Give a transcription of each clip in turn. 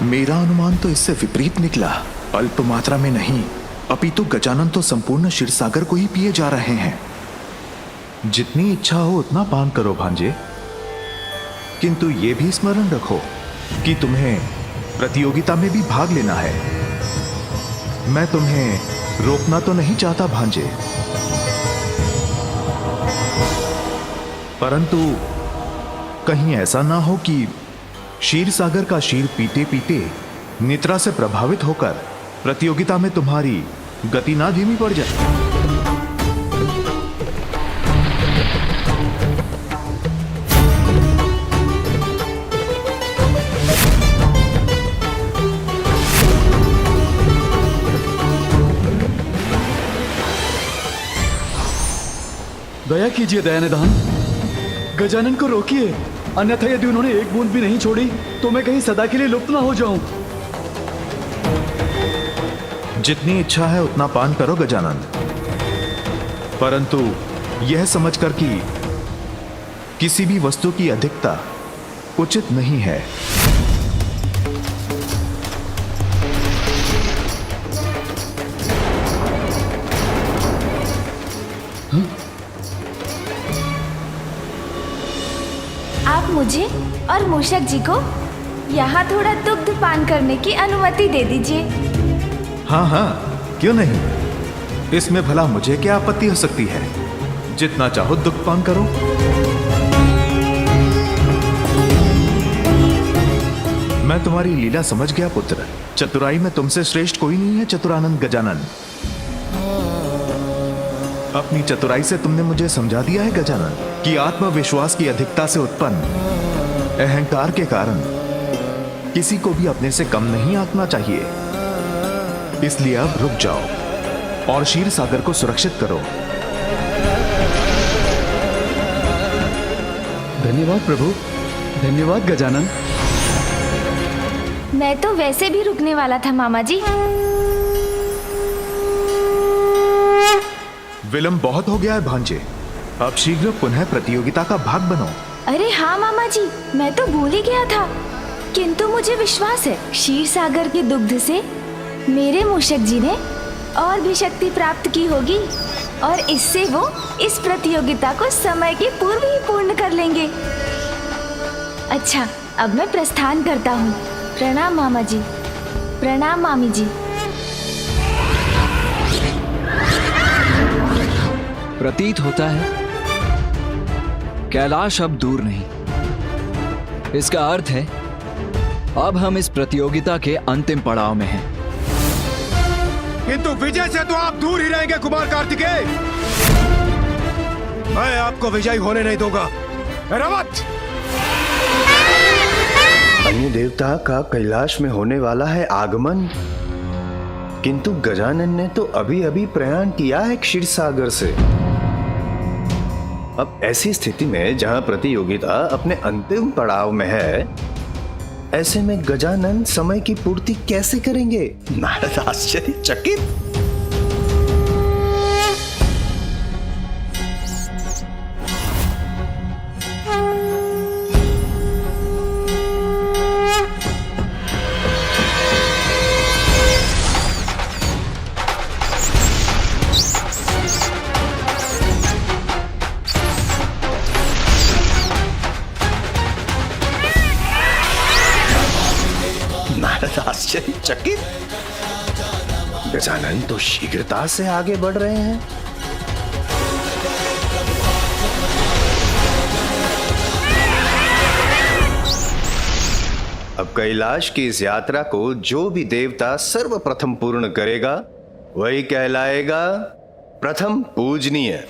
मेरा अनुमान तो इससे विपरीत निकला। अल्प मात्रा में नहीं, अपितु गजानन तो संपूर्ण क्षीरसागर को ही पिए जा रहे हैं। जितनी इच्छा हो उतना पान करो भांजे, किंतु ये भी स्मरण रखो कि तुम्हें प्रतियोगिता में भी भाग लेना है। मैं तुम्हें रोकना तो नहीं चाहता भांजे, परंतु कहीं ऐसा ना हो कि क्षीरसागर का क्षीर पीते पीते निद्रा से प्रभावित होकर प्रतियोगिता में तुम्हारी गति ना धीमी पड़ जाए। दया कीजिए दयानिधान, गजानन को रोकिए, अन्यथा यदि उन्होंने एक बूंद भी नहीं छोड़ी तो मैं कहीं सदा के लिए लुप्त ना हो जाऊं। जितनी इच्छा है उतना पान करो गजानन, परंतु यह समझकर कि किसी भी वस्तु की अधिकता उचित नहीं है। आप मुझे और मूषक जी को यहाँ थोड़ा दुग्ध पान करने की अनुमति दे दीजिए। हाँ हाँ, क्यों नहीं, इसमें भला मुझे क्या आपत्ति हो सकती है। जितना चाहो दुग्ध पान करो। मैं तुम्हारी लीला समझ गया पुत्र। चतुराई में तुमसे श्रेष्ठ कोई नहीं है चतुरानंद गजानन। अपनी चतुराई से तुमने मुझे समझा दिया है गजानन कि आत्मविश्वास की अधिकता से उत्पन्न अहंकार के कारण किसी को भी अपने से कम नहीं आंकना चाहिए। इसलिए अब रुक जाओ और क्षीरसागर को सुरक्षित करो। धन्यवाद प्रभु, धन्यवाद गजानन। मैं तो वैसे भी रुकने वाला था मामा जी। विलंब बहुत हो गया है भांजे, अब शीघ्र पुनः प्रतियोगिता का भाग बनो। अरे हाँ मामा जी, मैं तो भूल ही गया था, किंतु मुझे विश्वास है क्षीरसागर के दुग्ध से मेरे मूषक जी ने और भी शक्ति प्राप्त की होगी और इससे वो इस प्रतियोगिता को समय के पूर्व ही पूर्ण कर लेंगे। अच्छा, अब मैं प्रस्थान करता हूँ। प्रणाम मामा जी। प्रणाम मामी जी। प्रतीत होता है कैलाश अब दूर नहीं। इसका अर्थ है अब हम इस प्रतियोगिता के अंतिम पड़ाव में हैं। किंतु विजय से तो आप दूर ही रहेंगे कुमार कार्तिकेय। मैं आपको विजयी होने नहीं दूंगा। रवत! अन्य देवता का कैलाश में होने वाला है आगमन, किंतु गजानन ने तो अभी अभी प्रयाण किया है क्षीरसागर से। अब ऐसी स्थिति में जहां प्रतियोगिता अपने अंतिम पड़ाव में है, ऐसे में गजानन समय की पूर्ति कैसे करेंगे? नारद आश्चर्यचकित। आश्चर्यचकित। गजानन तो शीघ्रता से आगे बढ़ रहे हैं। अब कैलाश की इस यात्रा को जो भी देवता सर्वप्रथम पूर्ण करेगा वही कहलाएगा प्रथम पूजनीय।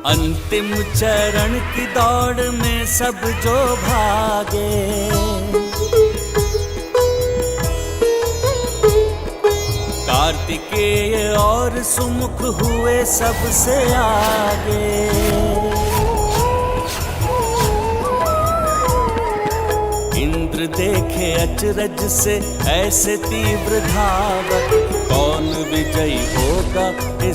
अंतिम चरण की दौड़ में सब जो भागे, कार्तिकेय और सुमुख हुए सबसे आगे। इंद्र देखे अचरज से ऐसे तीव्र धावक, कौन विजयी होगा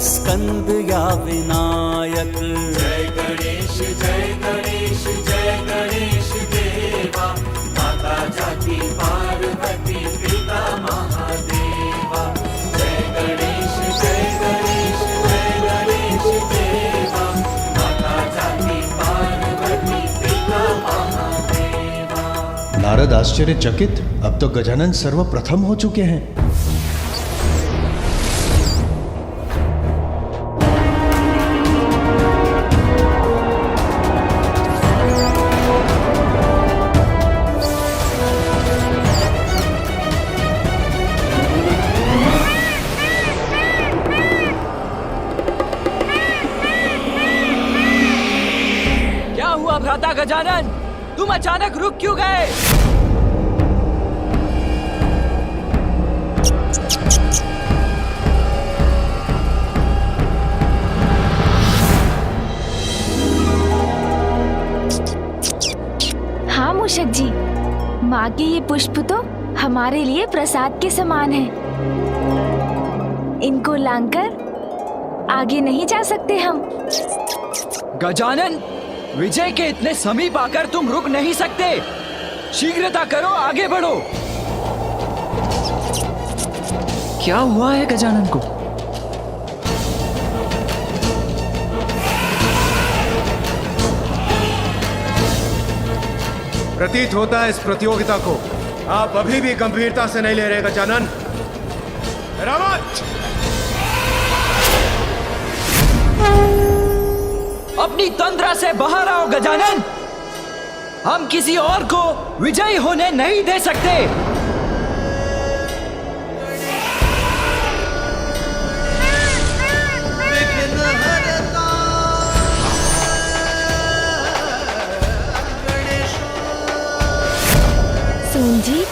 स्कंद या विनायक। जय गणेश जय गणेश जय गणेश देवा, माता जाति पार्वती पिता महादेवा। जय गणेश जय गणेश जय गणेश देवा, माता जाति पार्वती पिता महादेवा। नारद आश्चर्यचकित, अब तो गजानन सर्वप्रथम हो चुके हैं। क्या हुआ भ्राता गजानन, तुम अचानक रुक क्यों गए? हाँ मूषक जी, माँ के ये पुष्प तो हमारे लिए प्रसाद के समान है। इनको लांघकर आगे नहीं जा सकते हम। गजानन, विजय के इतने समीप आकर तुम रुक नहीं सकते। शीघ्रता करो, आगे बढ़ो। क्या हुआ है गजानन को? प्रतीत होता है इस प्रतियोगिता को आप अभी भी गंभीरता से नहीं ले रहे गजानन। रावत, अपनी तंद्रा से बाहर आओ गजानन। हम किसी और को विजयी होने नहीं दे सकते। सोन जी,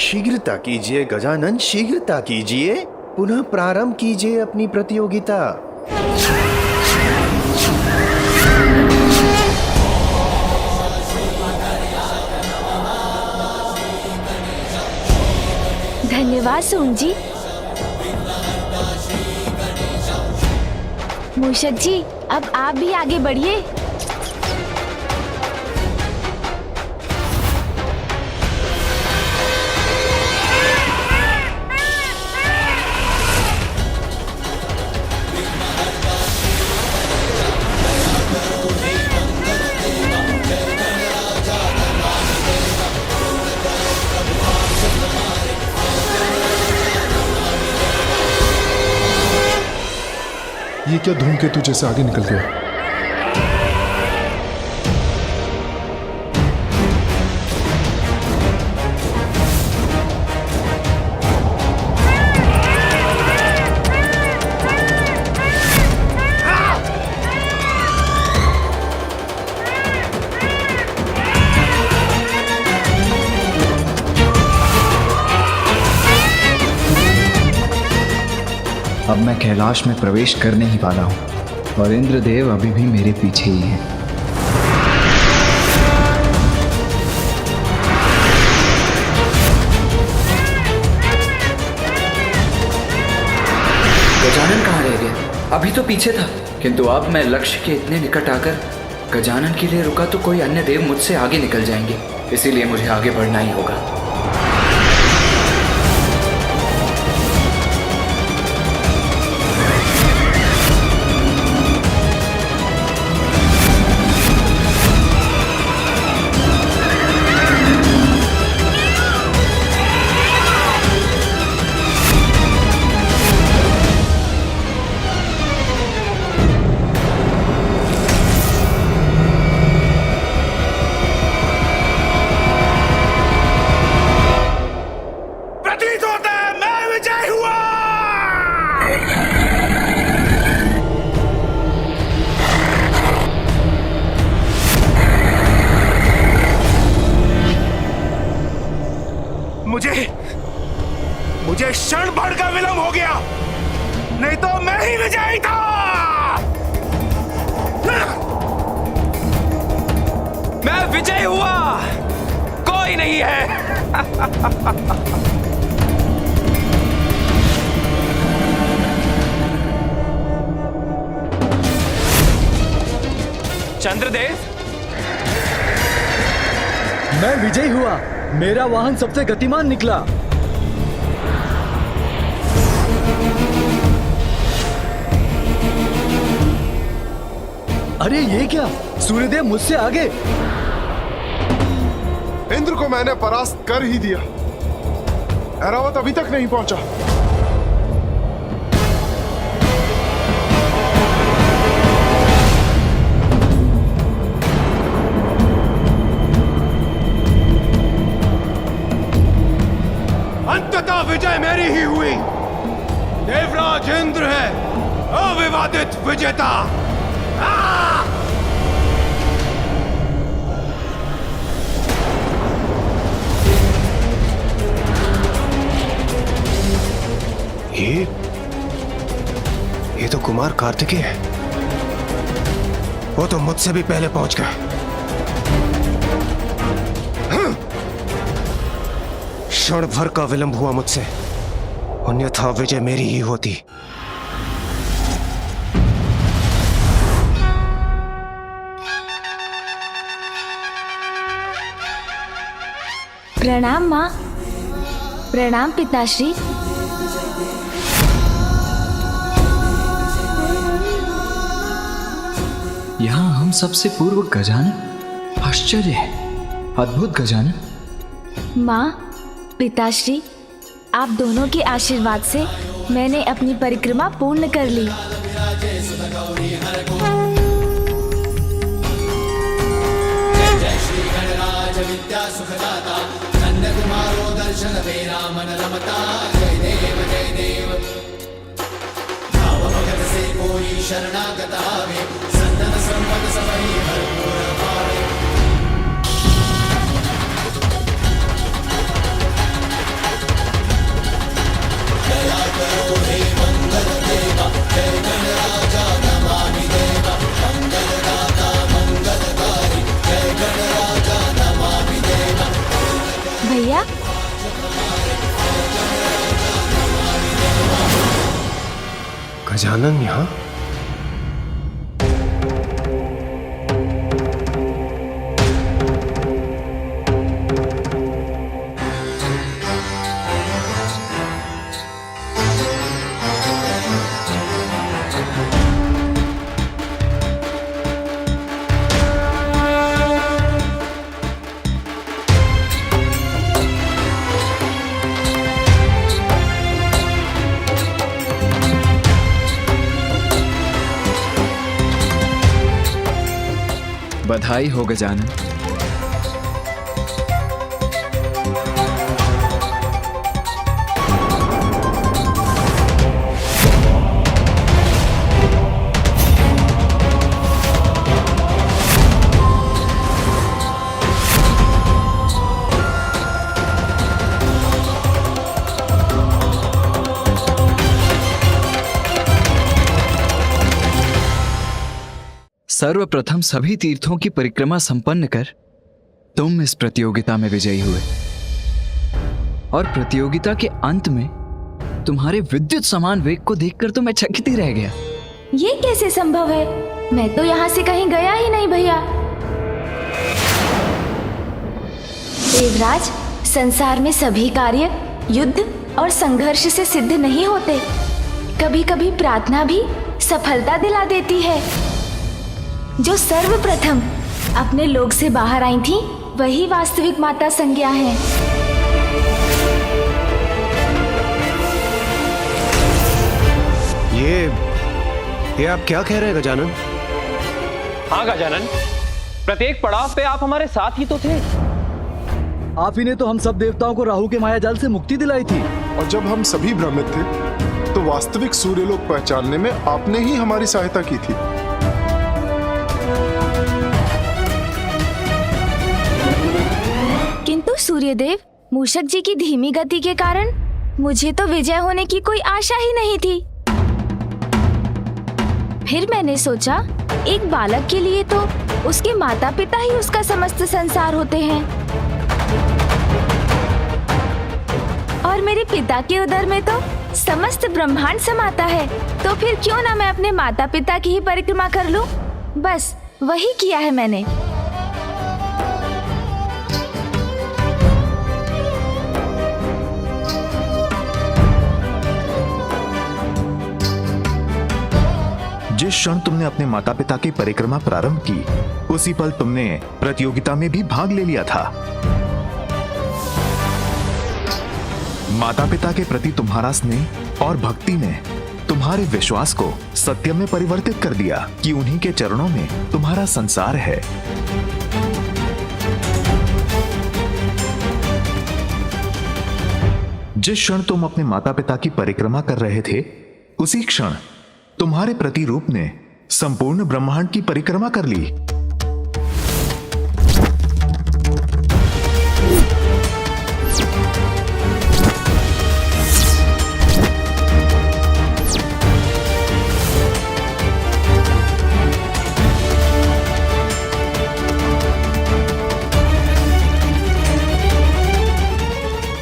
शीघ्रता कीजिए गजानन, शीघ्रता कीजिए। पुनः प्रारंभ कीजिए अपनी प्रतियोगिता। धन्यवाद सोन जी। मूषक जी, अब आप भी आगे बढ़िए। ये क्या धूमकेतु जैसे आगे निकल गया? अब मैं कैलाश में प्रवेश करने ही वाला हूँ और इंद्रदेव अभी भी मेरे पीछे ही हैं। गजानन कहाँ रह गया? अभी तो पीछे था, किंतु अब मैं लक्ष्य के इतने निकट आकर गजानन के लिए रुका तो कोई अन्य देव मुझसे आगे निकल जाएंगे, इसीलिए मुझे आगे बढ़ना ही होगा। मुझे क्षण भर का विलंब हो गया, नहीं तो मैं ही विजयी था। मैं विजय हुआ, कोई नहीं है। चंद्रदेव, मैं विजयी हुआ, मेरा वाहन सबसे गतिमान निकला। अरे ये क्या, सूर्यदेव मुझसे आगे। इंद्र को मैंने परास्त कर ही दिया। ऐरावत अभी तक नहीं पहुंचा। अंततः विजय मेरी ही हुई। देवराज इंद्र है अविवादित विजेता। ये तो कुमार कार्तिकेय है। वो तो मुझसे भी पहले पहुंच गए। क्षण भर का विलंब हुआ मुझसे, अन्यथा विजय मेरी ही होती। प्रणाम माँ। प्रणाम पिताश्री। यहाँ हम सबसे पूर्व गजानन। आश्चर्य है, अद्भुत गजानन। माँ, पिताश्री, आप दोनों के आशीर्वाद से मैंने अपनी परिक्रमा पूर्ण कर ली। भैया, गजानन यहाँ? बधाई हो गजानन। सर्वप्रथम सभी तीर्थों की परिक्रमा संपन्न कर तुम इस प्रतियोगिता में विजयी हुए, और प्रतियोगिता के अंत में तुम्हारे विद्युत समान वेग को देखकर तो मैं चकित ही रह गया। ये कैसे संभव है? मैं तो यहाँ से कहीं गया ही नहीं भैया। देवराज, संसार में सभी कार्य युद्ध और संघर्ष से सिद्ध नहीं होते। कभी कभी प्रार्थना भी सफलता दिला देती है। जो सर्वप्रथम अपने लोक से बाहर आई थी, वही वास्तविक माता संज्ञा है। ये आप क्या कह रहे हैं गजानन? हाँ गजानन, प्रत्येक पड़ाव पे आप हमारे साथ ही तो थे। आप ही ने तो हम सब देवताओं को राहु के मायाजाल से मुक्ति दिलाई थी। और जब हम सभी भ्रमित थे तो वास्तविक सूर्यलोक पहचानने में आपने ही हमारी सहायता की थी। किंतु सूर्यदेव, मूषक जी की धीमी गति के कारण मुझे तो विजय होने की कोई आशा ही नहीं थी। फिर मैंने सोचा, एक बालक के लिए तो उसके माता पिता ही उसका समस्त संसार होते हैं, और मेरे पिता के उदर में तो समस्त ब्रह्मांड समाता है। तो फिर क्यों ना मैं अपने माता पिता की ही परिक्रमा कर लूं? बस वही किया है मैंने। जिस क्षण तुमने अपने माता पिता की परिक्रमा प्रारंभ की, उसी पल तुमने प्रतियोगिता में भी भाग ले लिया था। माता पिता के प्रति तुम्हारा स्नेह और भक्ति ने तुम्हारे विश्वास को सत्य में परिवर्तित कर दिया कि उन्हीं के चरणों में तुम्हारा संसार है। जिस क्षण तुम अपने माता पिता की परिक्रमा कर रहे थे, उसी क्षण तुम्हारे प्रतिरूप ने संपूर्ण ब्रह्मांड की परिक्रमा कर ली।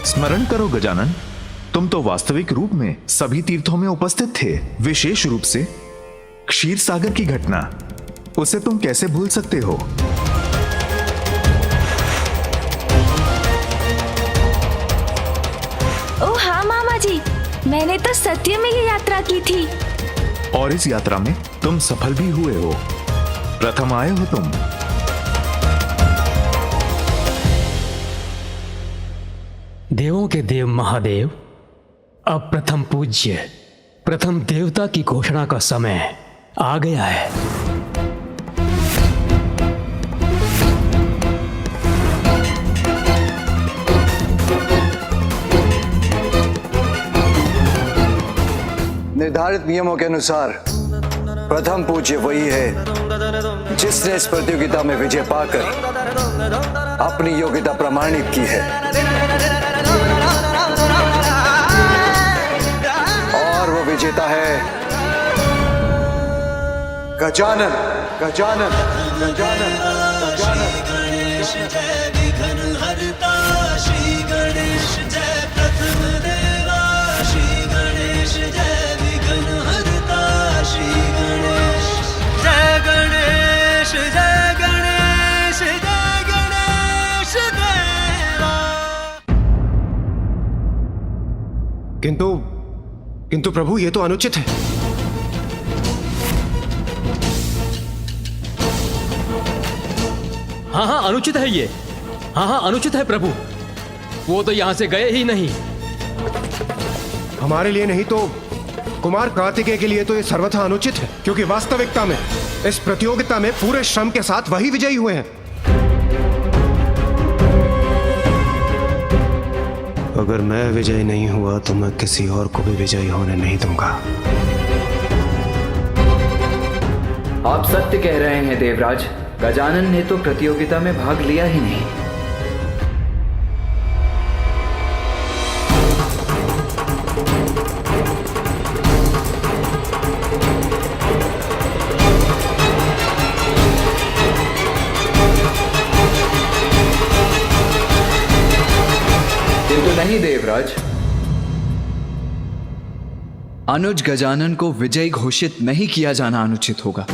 स्मरण करो गजानन, तुम तो वास्तविक रूप में सभी तीर्थों में उपस्थित थे। विशेष रूप से क्षीर सागर की घटना, उसे तुम कैसे भूल सकते हो? ओह हाँ मामा जी, मैंने तो सत्य में ये यात्रा की थी। और इस यात्रा में तुम सफल भी हुए हो। प्रथम आए हो तुम। देवों के देव महादेव, अब प्रथम पूज्य, प्रथम देवता की घोषणा का समय आ गया है। निर्धारित नियमों के अनुसार प्रथम पूज्य वही है जिसने इस प्रतियोगिता में विजय पाकर अपनी योग्यता प्रमाणित की है, और वो विजेता है गजानन। गजानन गजानन गजानन। गणेश जय विघ्न हरता, श्री गणेश जय प्रथम देवा, श्री गणेश जय विघ्न हरता, श्री गणेश जय गणेश जय गणेश जय गणेश देवा। किंतु प्रभु, ये तो अनुचित है। हाँ हाँ अनुचित है ये। हाँ हाँ अनुचित है प्रभु, वो तो यहां से गए ही नहीं। हमारे लिए नहीं तो कुमार कार्तिकेय के लिए तो ये सर्वथा अनुचित है, क्योंकि वास्तविकता में इस प्रतियोगिता में पूरे श्रम के साथ वही विजयी हुए हैं। अगर मैं विजयी नहीं हुआ तो मैं किसी और को भी विजयी होने नहीं दूंगा। आप सत्य कह रहे हैं देवराज, गजानन ने तो प्रतियोगिता में भाग लिया ही नहीं। किंतु नहीं देवराज, अनुज गजानन को विजयी घोषित नहीं किया जाना अनुचित होगा।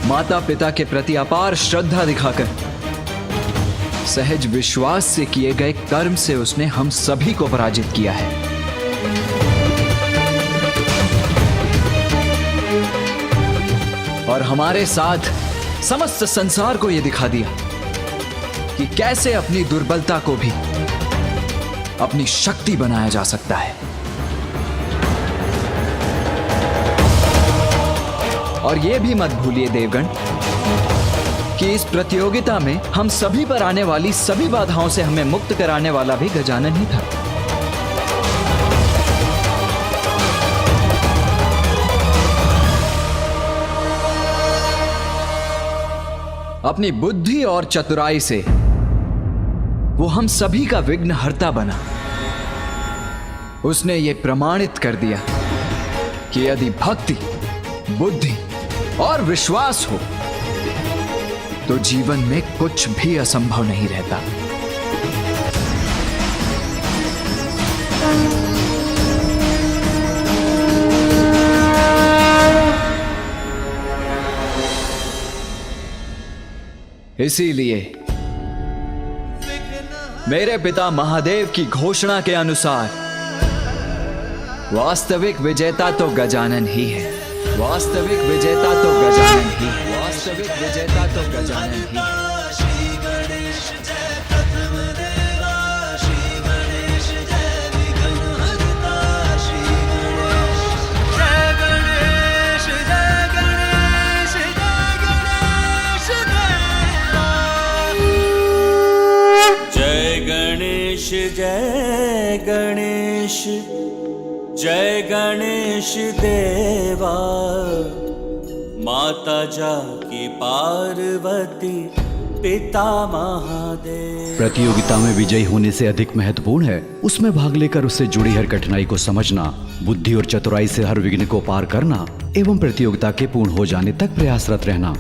माता पिता के प्रति अपार श्रद्धा दिखाकर सहज विश्वास से किए गए कर्म से उसने हम सभी को पराजित किया है। और हमारे साथ समस्त संसार को यह दिखा दिया कि कैसे अपनी दुर्बलता को भी अपनी शक्ति बनाया जा सकता है। और यह भी मत भूलिए देवगण कि इस प्रतियोगिता में हम सभी पर आने वाली सभी बाधाओं से हमें मुक्त कराने वाला भी गजानन ही था। अपनी बुद्धि और चतुराई से वो हम सभी का विघ्नहर्ता बना। उसने ये प्रमाणित कर दिया कि यदि भक्ति, बुद्धि और विश्वास हो तो जीवन में कुछ भी असंभव नहीं रहता। इसीलिए मेरे पिता महादेव की घोषणा के अनुसार वास्तविक विजेता तो गजानन ही है। वास्तविक विजेता तो गजानन ही है। वास्तविक विजेता तो गजानन ही है। श्री गणेश जय प्रथम देवा, श्री गणेश जय विघ्न हरता, श्री गणेश जय गणेश जय गणेश जय गणेश जय गणेश जय गणेश जय गणेश देवा, माता जाकी पार्वती पिता महादेव। प्रतियोगिता में विजयी होने से अधिक महत्वपूर्ण है उसमें भाग लेकर उससे जुड़ी हर कठिनाई को समझना, बुद्धि और चतुराई से हर विघ्न को पार करना एवं प्रतियोगिता के पूर्ण हो जाने तक प्रयासरत रहना।